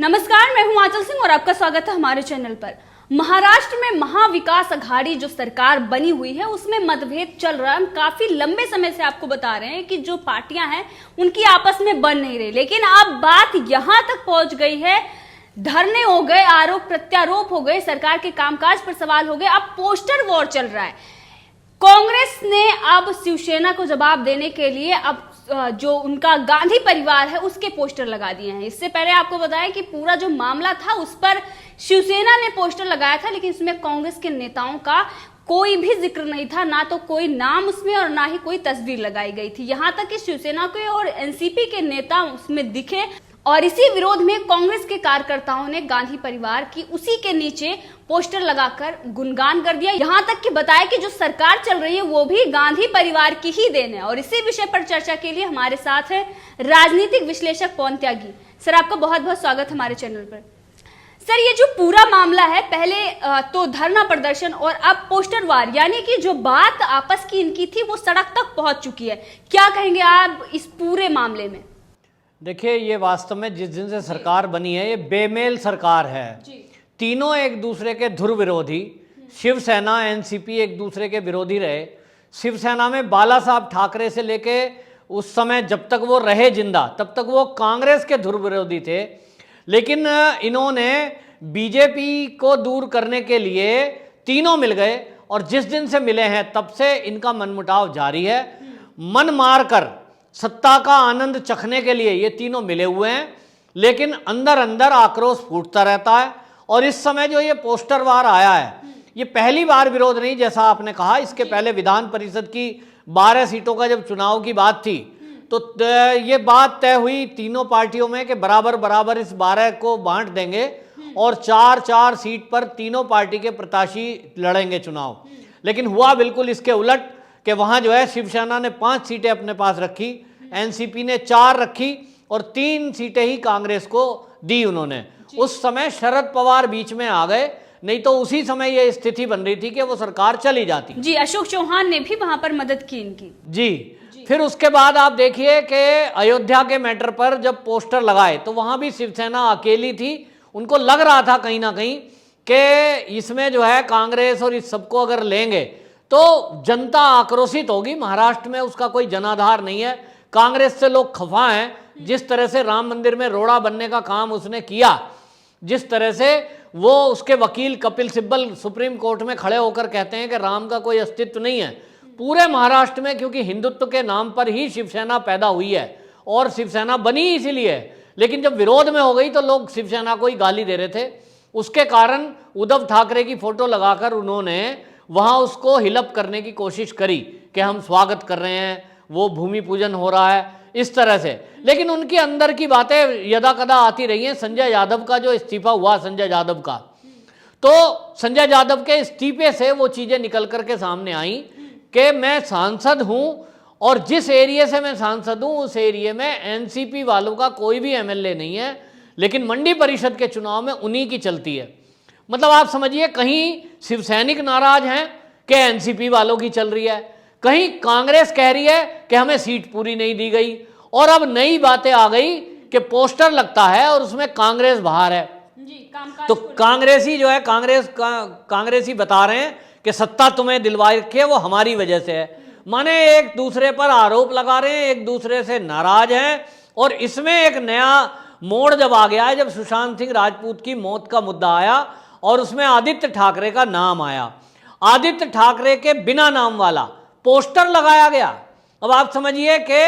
नमस्कार, मैं हूं आंचल सिंह और आपका स्वागत है हमारे चैनल पर। महाराष्ट्र में महाविकास अघाड़ी जो सरकार बनी हुई है उसमें मतभेद चल रहा है। हम काफी लंबे समय से आपको बता रहे हैं कि जो पार्टियां हैं उनकी आपस में बन नहीं रही, लेकिन अब बात यहां तक पहुंच गई है, धरने हो गए, आरोप प्रत्यारोप हो गए, सरकार के कामकाज पर सवाल हो गए, अब पोस्टर वॉर चल रहा है। कांग्रेस ने अब शिवसेना को जवाब देने के लिए अब जो उनका गांधी परिवार है उसके पोस्टर लगा दिए हैं। इससे पहले आपको बताया कि पूरा जो मामला था उस पर शिवसेना ने पोस्टर लगाया था, लेकिन इसमें कांग्रेस के नेताओं का कोई भी जिक्र नहीं था, ना तो कोई नाम उसमें और ना ही कोई तस्वीर लगाई गई थी। यहां तक कि शिवसेना के और एनसीपी के नेता उसमें दिखे और इसी विरोध में कांग्रेस के कार्यकर्ताओं ने गांधी परिवार की उसी के नीचे पोस्टर लगाकर गुणगान कर दिया। यहां तक कि बताया कि जो सरकार चल रही है वो भी गांधी परिवार की ही देन है। और इसी विषय पर चर्चा के लिए हमारे साथ है राजनीतिक विश्लेषक पवन त्यागी। सर, आपका बहुत बहुत स्वागत हमारे चैनल पर। सर, ये जो पूरा मामला है, पहले तो धरना प्रदर्शन और अब पोस्टर वार, यानी कि जो बात आपस की इनकी थी वो सड़क तक पहुंच चुकी है। क्या कहेंगे आप इस पूरे मामले में? देखिए, ये वास्तव में जिस दिन से सरकार बनी है ये बेमेल सरकार है। तीनों एक दूसरे के ध्रुव विरोधी, शिवसेना एनसीपी एक दूसरे के विरोधी रहे। शिवसेना में बाला साहब ठाकरे से लेके उस समय जब तक वो रहे जिंदा तब तक वो कांग्रेस के ध्रुव विरोधी थे, लेकिन इन्होंने बीजेपी को दूर करने के लिए तीनों मिल गए और जिस दिन से मिले हैं तब से इनका मनमुटाव जारी है। मन मार कर सत्ता का आनंद चखने के लिए ये तीनों मिले हुए हैं, लेकिन अंदर अंदर आक्रोश फूटता रहता है। और इस समय जो ये पोस्टर वार आया है, ये पहली बार विरोध नहीं, जैसा आपने कहा। इसके पहले विधान परिषद की 12 सीटों का जब चुनाव की बात थी तो ये बात तय हुई तीनों पार्टियों में कि बराबर बराबर इस 12 को बांट देंगे और 4-4 सीट पर तीनों पार्टी के प्रत्याशी लड़ेंगे चुनाव। लेकिन हुआ बिल्कुल इसके उलट कि वहां जो है शिवसेना ने 5 सीटें अपने पास रखी, एनसीपी ने 4 रखी और 3 सीटें ही कांग्रेस को दी उन्होंने। उस समय शरद पवार बीच में आ गए, नहीं तो उसी समय ये स्थिति बन रही थी कि वो सरकार चली जाती। जी, अशोक चौहान ने भी वहां पर मदद की इनकी। जी। फिर उसके बाद आप देखिए कि अयोध्या के मैटर पर जब पोस्टर लगाए तो वहां भी शिवसेना अकेली थी। उनको लग रहा था कहीं ना कहीं कि इसमें जो है कांग्रेस और इस सबको अगर लेंगे तो जनता आक्रोशित होगी। महाराष्ट्र में उसका कोई जनाधार नहीं है, कांग्रेस से लोग खफा हैं। जिस तरह से राम मंदिर में रोड़ा बनने का काम उसने किया, जिस तरह से वो उसके वकील कपिल सिब्बल सुप्रीम कोर्ट में खड़े होकर कहते हैं कि राम का कोई अस्तित्व नहीं है पूरे महाराष्ट्र में, क्योंकि हिंदुत्व के नाम पर ही शिवसेना पैदा हुई है और शिवसेना बनी इसीलिए। लेकिन जब विरोध में हो गई तो लोग शिवसेना को ही गाली दे रहे थे। उसके कारण उद्धव ठाकरे की फोटो लगाकर उन्होंने वहां उसको हिलअप करने की कोशिश करी कि हम स्वागत कर रहे हैं, वो भूमि पूजन हो रहा है, इस तरह से। लेकिन उनके अंदर की बातें यदा कदा आती रही हैं। संजय यादव का जो इस्तीफा हुआ, संजय यादव का, तो संजय यादव के इस्तीफे से वो चीजें निकल करके सामने आई कि मैं सांसद हूं और जिस एरिया से मैं सांसद हूं उस एरिया में एनसीपी वालों का कोई भी एमएलए नहीं है, लेकिन मंडी परिषद के चुनाव में उन्हीं की चलती है। मतलब आप समझिए, कहीं शिवसैनिक नाराज हैं कि एनसीपी वालों की चल रही है, कहीं कांग्रेस कह रही है कि हमें सीट पूरी नहीं दी गई, और अब नई बातें आ गई कि पोस्टर लगता है और उसमें कांग्रेस बाहर है। तो कांग्रेसी जो है कांग्रेसी बता रहे हैं कि सत्ता तुम्हें दिलवाई के वो हमारी वजह से है। माने एक दूसरे पर आरोप लगा रहे हैं, एक दूसरे से नाराज हैं। और इसमें एक नया मोड़ जब आ गया है, जब सुशांत सिंह राजपूत की मौत का मुद्दा आया और उसमें आदित्य ठाकरे का नाम आया, आदित्य ठाकरे के बिना नाम वाला पोस्टर लगाया गया। अब आप समझिए कि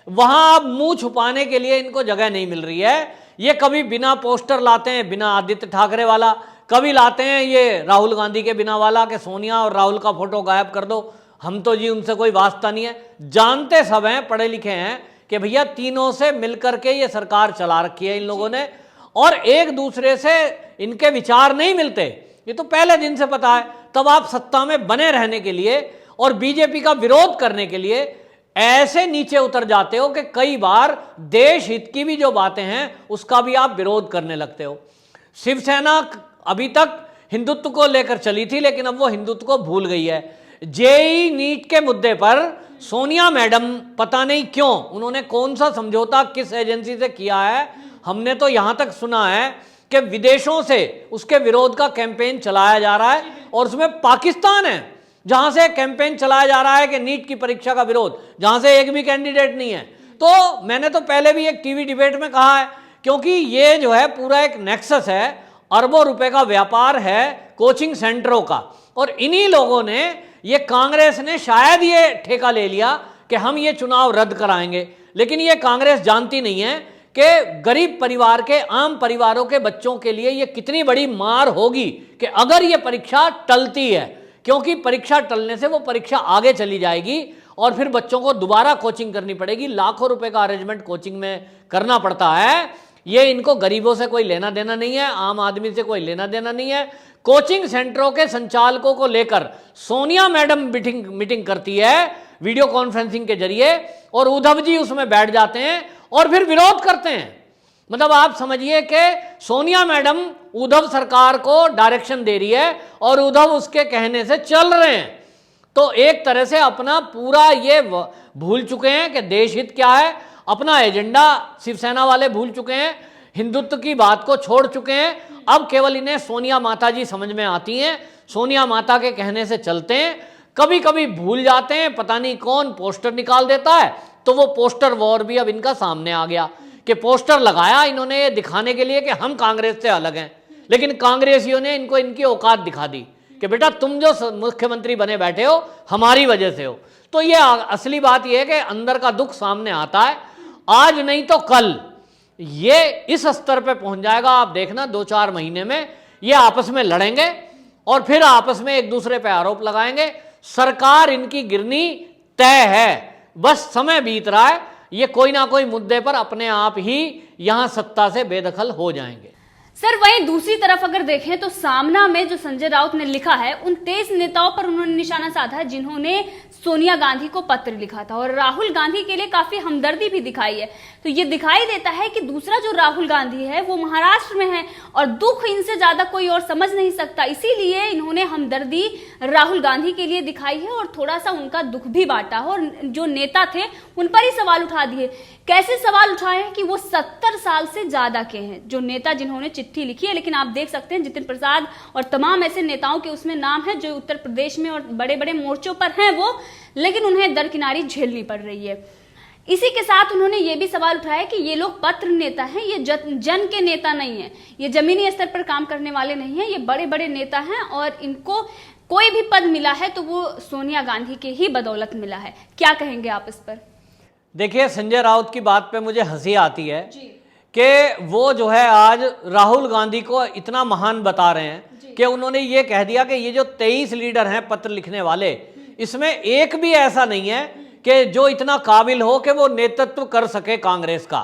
वहां अब मुंह छुपाने के लिए इनको जगह नहीं मिल रही है। ये कभी बिना पोस्टर लाते हैं, बिना आदित्य ठाकरे वाला, कभी लाते हैं ये राहुल गांधी के बिना वाला कि सोनिया और राहुल का फोटो गायब कर दो, हम तो जी उनसे कोई वास्ता नहीं है। जानते सब हैं, पढ़े लिखे हैं कि भैया तीनों से मिलकर के ये सरकार चला रखी है इन लोगों ने, और एक दूसरे से इनके विचार नहीं मिलते, ये तो पहले दिन से पता है। तब आप सत्ता में बने रहने के लिए और बीजेपी का विरोध करने के लिए ऐसे नीचे उतर जाते हो कि कई बार देश हित की भी जो बातें हैं उसका भी आप विरोध करने लगते हो। शिवसेना अभी तक हिंदुत्व को लेकर चली थी, लेकिन अब वो हिंदुत्व को भूल गई है। जेईई नीट के मुद्दे पर सोनिया मैडम पता नहीं क्यों, उन्होंने कौन सा समझौता किस एजेंसी से किया है, हमने तो यहां तक सुना है कि विदेशों से उसके विरोध का कैंपेन चलाया जा रहा है, और उसमें पाकिस्तान है जहां से कैंपेन चलाया जा रहा है कि नीट की परीक्षा का विरोध, जहां से एक भी कैंडिडेट नहीं है। तो मैंने तो पहले भी एक टीवी डिबेट में कहा है, क्योंकि ये जो है पूरा एक नेक्सस है, अरबों रुपए का व्यापार है कोचिंग सेंटरों का, और इन्हीं लोगों ने, ये कांग्रेस ने शायद ये ठेका ले लिया कि हम ये चुनाव रद्द कराएंगे, लेकिन ये कांग्रेस जानती नहीं है कि गरीब परिवार के, आम परिवारों के बच्चों के लिए ये कितनी बड़ी मार होगी कि अगर ये परीक्षा टलती है, क्योंकि परीक्षा टलने से वो परीक्षा आगे चली जाएगी और फिर बच्चों को दोबारा कोचिंग करनी पड़ेगी। लाखों रुपए का अरेंजमेंट कोचिंग में करना पड़ता है। ये इनको गरीबों से कोई लेना देना नहीं है, आम आदमी से कोई लेना देना नहीं है। कोचिंग सेंटरों के संचालकों को लेकर सोनिया मैडम मीटिंग करती है वीडियो कॉन्फ्रेंसिंग के जरिए, और उद्धव जी उसमें बैठ जाते हैं और फिर विरोध करते हैं। मतलब आप समझिए कि सोनिया मैडम उद्धव सरकार को डायरेक्शन दे रही है और उद्धव उसके कहने से चल रहे हैं। तो एक तरह से अपना पूरा ये भूल चुके हैं कि देश हित क्या है, अपना एजेंडा शिवसेना वाले भूल चुके हैं, हिंदुत्व की बात को छोड़ चुके हैं। अब केवल इन्हें सोनिया माता जी समझ में आती हैं, सोनिया माता के कहने से चलते हैं। कभी कभी भूल जाते हैं, पता नहीं कौन पोस्टर निकाल देता है, तो वो पोस्टर वॉर भी अब इनका सामने आ गया कि पोस्टर लगाया इन्होंने ये दिखाने के लिए कि हम कांग्रेस से अलग हैं, लेकिन कांग्रेसियों ने इनको इनकी औकात दिखा दी कि बेटा तुम जो मुख्यमंत्री बने बैठे हो हमारी वजह से हो। तो ये असली बात यह है कि अंदर का दुख सामने आता है, आज नहीं तो कल ये इस स्तर पे पहुंच जाएगा। आप देखना 2-4 महीने में ये आपस में लड़ेंगे और फिर आपस में एक दूसरे पे आरोप लगाएंगे। सरकार इनकी गिरनी तय है, बस समय बीत रहा है। ये कोई ना कोई मुद्दे पर अपने आप ही यहां सत्ता से बेदखल हो जाएंगे। सर वहीं दूसरी तरफ अगर देखें तो सामना में जो संजय राउत ने लिखा है, उन 23 नेताओं पर उन्होंने निशाना साधा है जिन्होंने सोनिया गांधी को पत्र लिखा था, और राहुल गांधी के लिए काफी हमदर्दी भी दिखाई है। तो ये दिखाई देता है कि दूसरा जो राहुल गांधी है वो महाराष्ट्र में है और दुख इनसे ज्यादा कोई और समझ नहीं सकता, इसीलिए इन्होंने हमदर्दी राहुल गांधी के लिए दिखाई है और थोड़ा सा उनका दुख भी बांटा है, और जो नेता थे उन पर ही सवाल उठा दिए। कैसे सवाल उठाए हैं कि वो 70 साल से ज्यादा के हैं जो नेता जिन्होंने चिट्ठी लिखी है। लेकिन आप देख सकते हैं जितिन प्रसाद और तमाम ऐसे नेताओं के उसमें नाम है जो उत्तर प्रदेश में और बड़े बड़े मोर्चों पर हैं वो, लेकिन उन्हें दरकिनारी झेलनी पड़ रही है। इसी के साथ उन्होंने ये भी सवाल उठाया कि ये लोग पत्र नेता हैं, ये जन के नेता नहीं है, ये जमीनी स्तर पर काम करने वाले नहीं हैं, ये बड़े बड़े नेता हैं और इनको कोई भी पद मिला है तो वो सोनिया गांधी के ही बदौलत मिला है। क्या कहेंगे आप इस पर? देखिए, संजय राउत की बात पे मुझे हंसी आती है कि वो जो है आज राहुल गांधी को इतना महान बता रहे हैं कि उन्होंने ये कह दिया कि ये जो 23 लीडर हैं पत्र लिखने वाले, इसमें एक भी ऐसा नहीं है कि जो इतना काबिल हो कि वो नेतृत्व कर सके कांग्रेस का।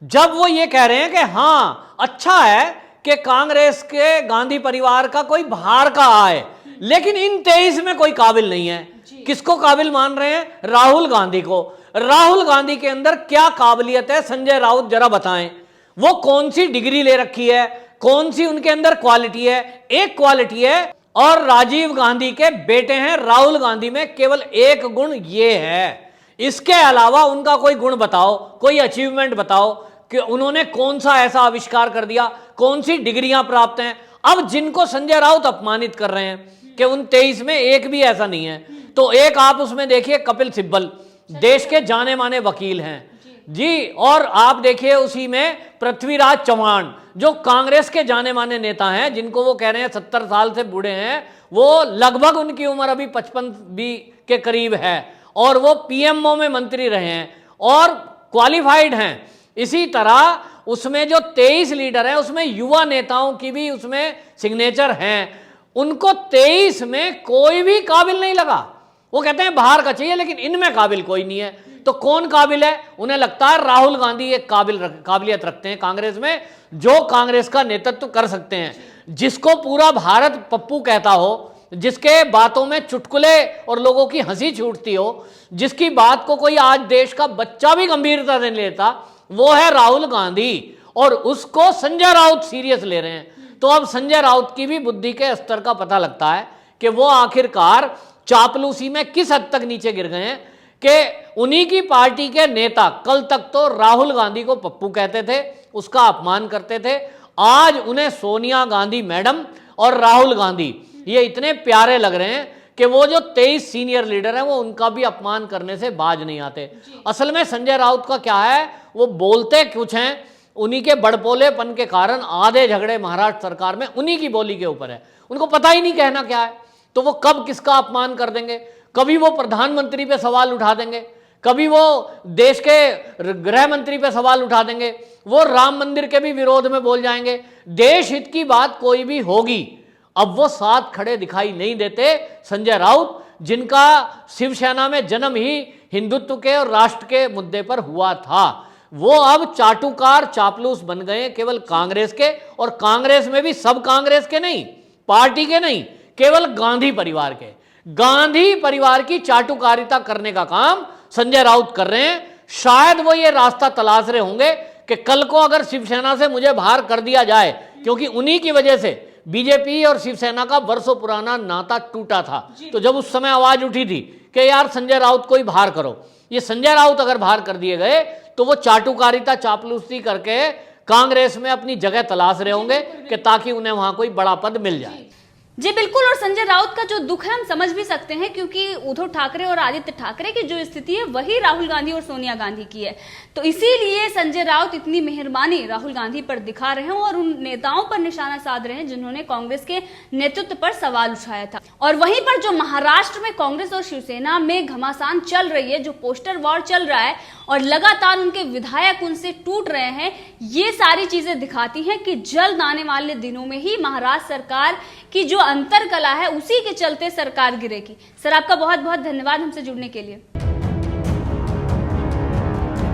जब वो ये कह रहे हैं कि हाँ अच्छा है कि कांग्रेस के गांधी परिवार का कोई बाहर का आए, लेकिन इन 23 में कोई काबिल नहीं है। किसको काबिल मान रहे हैं? राहुल गांधी को। राहुल गांधी के अंदर क्या काबिलियत है संजय राउत जरा बताएं। वो कौन सी डिग्री ले रखी है, कौन सी उनके अंदर क्वालिटी है? एक क्वालिटी है, और राजीव गांधी के बेटे हैं राहुल गांधी में केवल एक गुण ये है। इसके अलावा उनका कोई गुण बताओ, कोई अचीवमेंट बताओ कि उन्होंने कौन सा ऐसा आविष्कार कर दिया, कौन सी डिग्रियां प्राप्त हैं। अब जिनको संजय राउत अपमानित कर रहे हैं कि उन 23 में एक भी ऐसा नहीं है, तो एक आप उसमें देखिए कपिल सिब्बल, देश के जाने माने वकील हैं जी, और आप देखिए उसी में पृथ्वीराज चौहान जो कांग्रेस के जाने माने नेता हैं, जिनको वो कह रहे हैं 70 साल से बूढ़े हैं, वो लगभग उनकी उम्र अभी 55 भी के करीब है, और वो पीएमओ में मंत्री रहे हैं और क्वालिफाइड हैं। इसी तरह उसमें जो 23 लीडर हैं उसमें युवा नेताओं की भी उसमें सिग्नेचर हैं। उनको 23 में कोई भी काबिल नहीं लगा। वो कहते हैं बाहर का चाहिए, लेकिन इनमें काबिल कोई नहीं है। तो कौन काबिल है? उन्हें लगता है राहुल गांधी एक काबिलियत रखते हैं कांग्रेस में, जो कांग्रेस का नेतृत्व कर सकते हैं, जिसको पूरा भारत पप्पू कहता हो, जिसके बातों में चुटकुले और लोगों की हंसी छूटती हो, जिसकी बात को कोई आज देश का बच्चा भी गंभीरता से नहीं लेता, वो है राहुल गांधी, और उसको संजय राउत सीरियस ले रहे हैं। तो अब संजय राउत की भी बुद्धि के स्तर का पता लगता है कि वो आखिरकार चापलूसी में किस हद तक नीचे गिर गए हैं कि उन्हीं की पार्टी के नेता कल तक तो राहुल गांधी को पप्पू कहते थे, उसका अपमान करते थे, आज उन्हें सोनिया गांधी मैडम और राहुल गांधी ये इतने प्यारे लग रहे हैं कि वो जो 23 सीनियर लीडर हैं वो उनका भी अपमान करने से बाज नहीं आते। असल में संजय राउत का क्या है, वो बोलते कुछ हैं, उन्हीं के बड़पोलेपन के कारण आधे झगड़े महाराष्ट्र सरकार में उन्हीं की बोली के ऊपर है, उनको पता ही नहीं कहना क्या है, तो वो कब किसका अपमान कर देंगे। कभी वो प्रधानमंत्री पे सवाल उठा देंगे, कभी वो देश के गृह मंत्री पे सवाल उठा देंगे, वो राम मंदिर के भी विरोध में बोल जाएंगे। देश हित की बात कोई भी होगी, अब वो साथ खड़े दिखाई नहीं देते। संजय राउत जिनका शिवसेना में जन्म ही हिंदुत्व के और राष्ट्र के मुद्दे पर हुआ था, वो अब चाटुकार चापलूस बन गए केवल कांग्रेस के, और कांग्रेस में भी सब कांग्रेस के नहीं, पार्टी के नहीं, केवल गांधी परिवार के। गांधी परिवार की चाटुकारिता करने का काम संजय राउत कर रहे हैं। शायद वो ये रास्ता तलाश रहे होंगे कि कल को अगर शिवसेना से मुझे बाहर कर दिया जाए, क्योंकि उन्हीं की वजह से बीजेपी और शिवसेना का वर्षों पुराना नाता टूटा था, तो जब उस समय आवाज उठी थी कि यार संजय राउत को ही बाहर करो, ये संजय राउत अगर बाहर कर दिए गए तो वो चाटुकारिता चापलूसी करके कांग्रेस में अपनी जगह तलाश रहे होंगे कि ताकि उन्हें वहां कोई बड़ा पद मिल जाए। जी बिल्कुल, और संजय राउत का जो दुख है हम समझ भी सकते हैं, क्योंकि उद्धव ठाकरे और आदित्य ठाकरे की जो स्थिति है वही राहुल गांधी और सोनिया गांधी की है। तो इसीलिए संजय राउत इतनी मेहरबानी राहुल गांधी पर दिखा रहे हैं और उन नेताओं पर निशाना साध रहे हैं जिन्होंने कांग्रेस के नेतृत्व पर सवाल उठाया था। और वहीं पर जो महाराष्ट्र में कांग्रेस और शिवसेना में घमासान चल रही है, जो पोस्टर वॉर चल रहा है और लगातार उनके विधायक उनसे टूट रहे हैं, ये सारी चीजें दिखाती हैं कि जल्द आने वाले दिनों में ही महाराष्ट्र सरकार की जो अंतर कला है उसी के चलते सरकार गिरेगी। सर, आपका बहुत बहुत धन्यवाद हमसे जुड़ने के लिए।